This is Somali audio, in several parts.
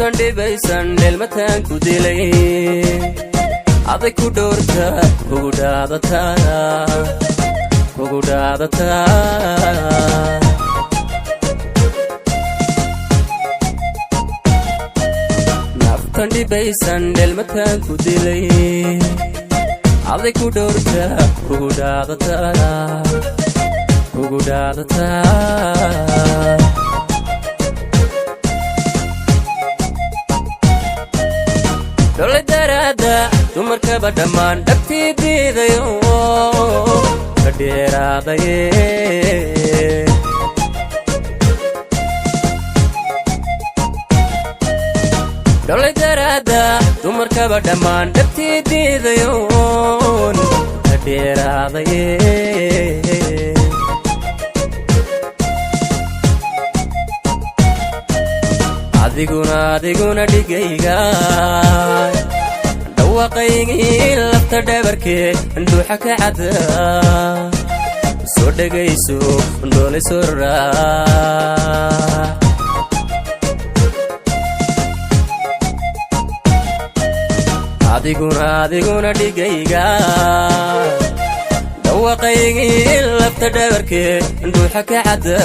naftandi baysan dhelmataan ku dilay aday ku dhowrta kugu dhaadataa naftandi baysan dhelmataan ku dilay aday ku dhowrta kugu dhaadataa dole darada dumarkaba dhammaan dhabtii diidayo ka dheeraadaye dole darada dumarkaba dhammaan dhabtii diidayo ka dheeraadaye adiguna dhigayga dhawaaqaygii lafta dhabarkee dhuuxa ka cada soo dhegayso dhoole soo raac adiguna dhigayga dhawaaqaygii lafta dhabarkee dhuuxa ka cada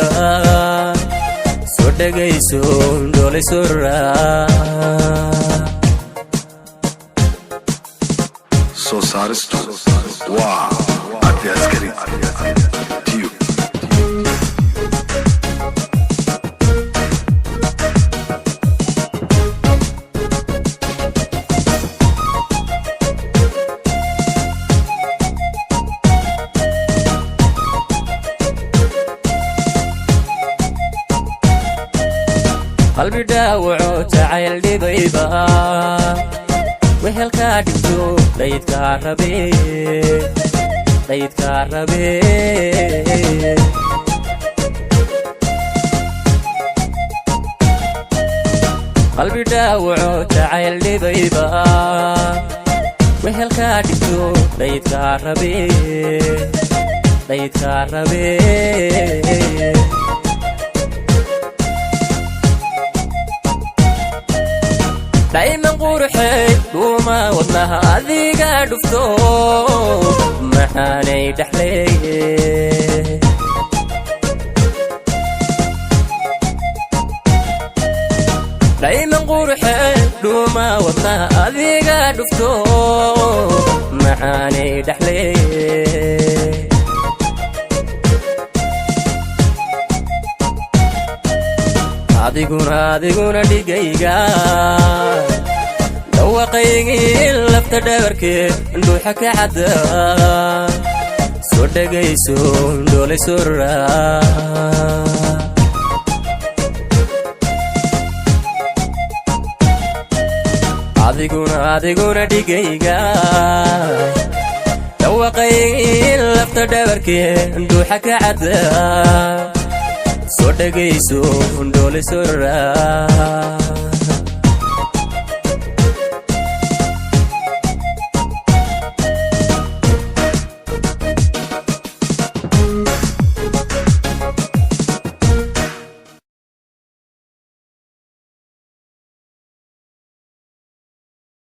soo dhegayso dhoole soo raac soo saaristu waa Abdi Askari Tube. qalbi dhaawaco jacayl dhibayba wehelkaa dhigto dhaydkaa rabee qalbi dhaawaco jacayl dhibayba wehelkaa dhigto dhaydkaa rabee daiman quruxay dhuuma wadnaha adiga dhufto maxaanay dhexleeye daiman quruxay dhuuma wadnaha adiga dhufto maxaanay dhexleeye adiguna dhigayga dhawaaqaygii lafta dhabarkee dhuuxa ka cada soo dhegayso dhoole soo raac adiguna dhigayga dhawaaqaygii lafta dhabarkee dhuuxa ka cada soo dhegayso dhoole soo raac